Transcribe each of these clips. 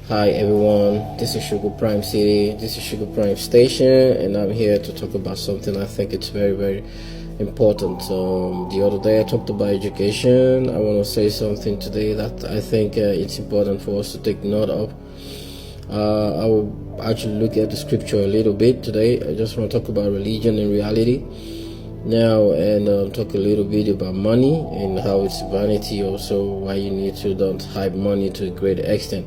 Hi everyone, this is Sugar Prime City, this is Sugar Prime Station, and I'm here to talk about something I think it's very important. The other day I talked about education. I want to say something today that I think it's important for us to take note of. I will actually look at the scripture a little bit today. I just want to talk about religion and reality now, and talk a little bit about money and how it's vanity, also why you need to don't hype money to a great extent.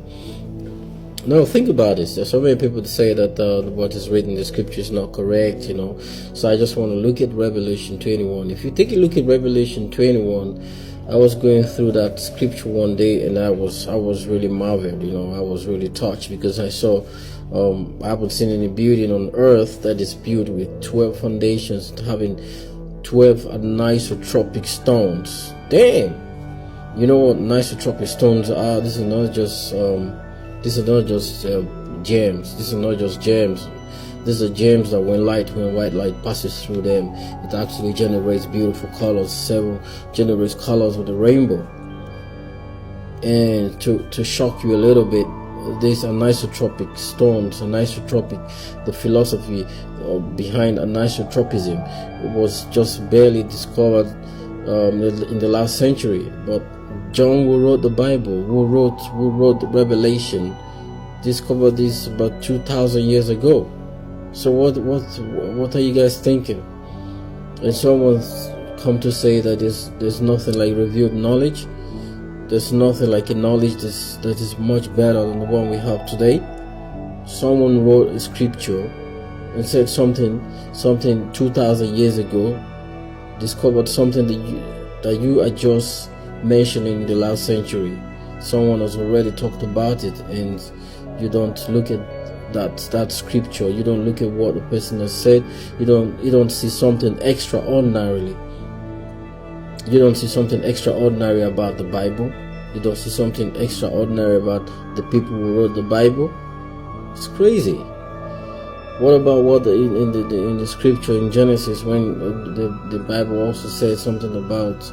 No, think about this. There's so many people that say that what is written in the scripture is not correct, So I just want to look at Revelation 21. If you take a look at Revelation 21, I was going through that scripture one day, and I was really marveled. I was really touched because I saw I haven't seen any building on earth that is built with 12 foundations, having 12 anisotropic stones. Damn, you know what anisotropic stones are? This is not just gems. This is not just gems. These are gems that when white light passes through them, it actually generates beautiful colors. Generates colors of the rainbow. And to shock you a little bit, these anisotropic stones, the philosophy behind anisotropism, it was just barely discovered in the last century. But John, who wrote the Bible, who wrote Revelation, discovered this about 2,000 years ago. So what are you guys thinking? And someone's come to say that there's nothing like revealed knowledge. There's nothing like a knowledge that is much better than the one we have today. Someone wrote a scripture and said something 2,000 years ago, discovered something that you are just mentioning in the last century. Someone has already talked about it, and you don't look at that scripture. You don't look at what the person has said. You don't see something extraordinary. You don't see something extraordinary about the Bible. You don't see something extraordinary about the people who wrote the Bible. It's crazy. What about what in the scripture in Genesis, when the Bible also says something about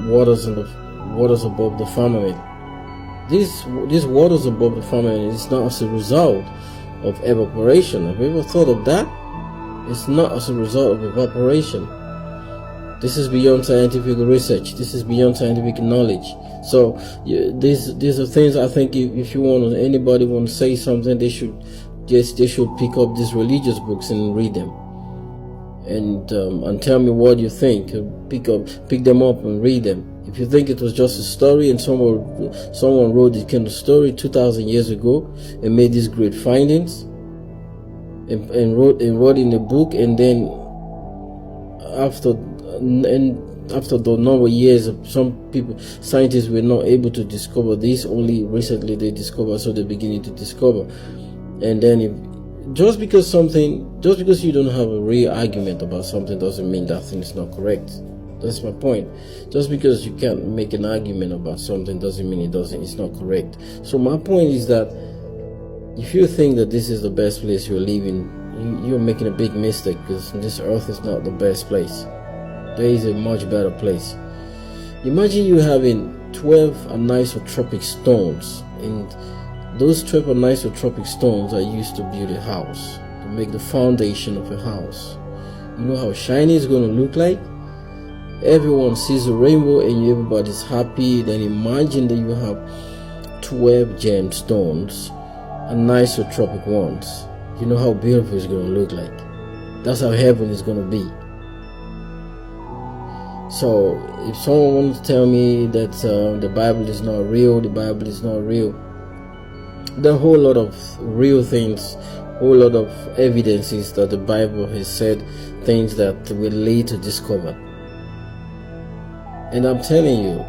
waters above the firmament? These waters above the firmament is not as a result of evaporation. Have you ever thought of that? It's not as a result of evaporation. This is beyond scientific research. This is beyond scientific knowledge. So these are things I think if anybody want to say something, they should pick up these religious books and read them, and tell me what you think. Pick them up and read them. If you think it was just a story and someone wrote this kind of story 2,000 years ago and made these great findings and wrote in a book, and then after the number of years, some scientists were not able to discover this. Only recently they discovered, so they're beginning to discover. And then just because you don't have a real argument about something doesn't mean that thing is not correct. That's my point. Just because you can't make an argument about something doesn't mean it's not correct. So my point is that if you think that this is the best place you're living, you're making a big mistake, because this earth is not the best place. There is a much better place. Imagine you having 12 anisotropic stones, and those 12 anisotropic stones are used to build a house, to make the foundation of a house. You know how shiny it's going to look like? Everyone sees a rainbow and everybody's happy. Then imagine that you have 12 gemstones, anisotropic ones. You know how beautiful it's going to look like. That's how heaven is going to be. So if someone wants to tell me that the Bible is not real, there are a whole lot of real things, whole lot of evidences that the Bible has said things that we later discovered. And I'm telling you,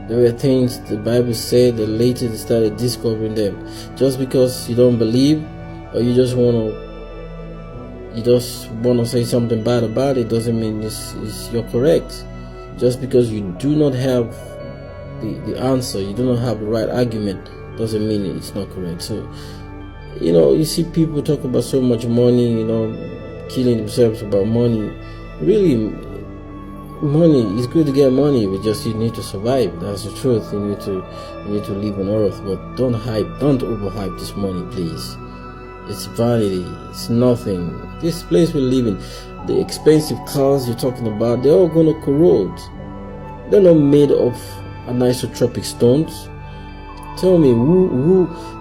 there were things the Bible said that later they started discovering them. Just because you don't believe, or you just want to say something bad about it, doesn't mean you're correct. Just because you do not have the answer, you do not have the right argument, doesn't mean it's not correct. So you see people talk about so much money, killing themselves about money. Really, money, it's good to get money, but just you need to survive. That's the truth. You need to live on earth, but don't overhype this money, please. It's vanity, it's nothing. This place we live in, the expensive cars you're talking about, they're all gonna corrode. They're not made of anisotropic stones. Tell me,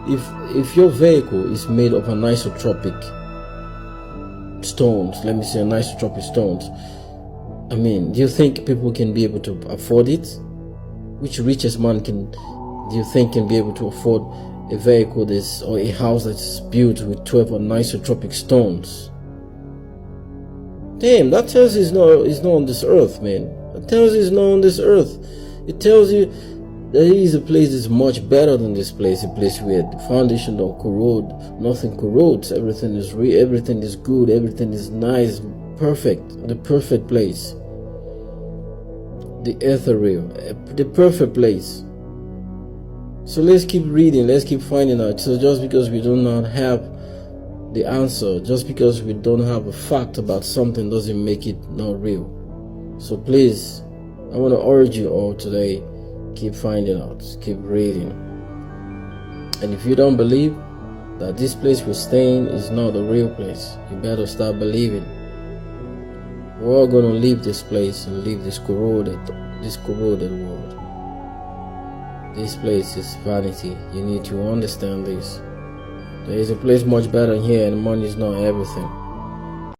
if your vehicle is made of anisotropic stones, let me say anisotropic stones, I mean, do you think people can be able to afford it? Which richest man do you think can be able to afford a vehicle or a house that's built with 12 anisotropic stones? Damn, that tells you it's not on this earth, man. That tells you it's not on this earth. It tells you there is a place that's much better than this place, a place where the foundation don't corrode, nothing corrodes, everything is real, everything is good, everything is nice, perfect, the perfect place. The ethereal, the perfect place. So let's keep reading, let's keep finding out. So just because we do not have the answer, just because we don't have a fact about something, doesn't make it not real. So please, I want to urge you all today, keep finding out, keep reading. And if you don't believe that this place we're staying is not the real place, you better start believing. We're all going to leave this place and leave this corroded world. This place is vanity. You need to understand this. There is a place much better here, and money is not everything.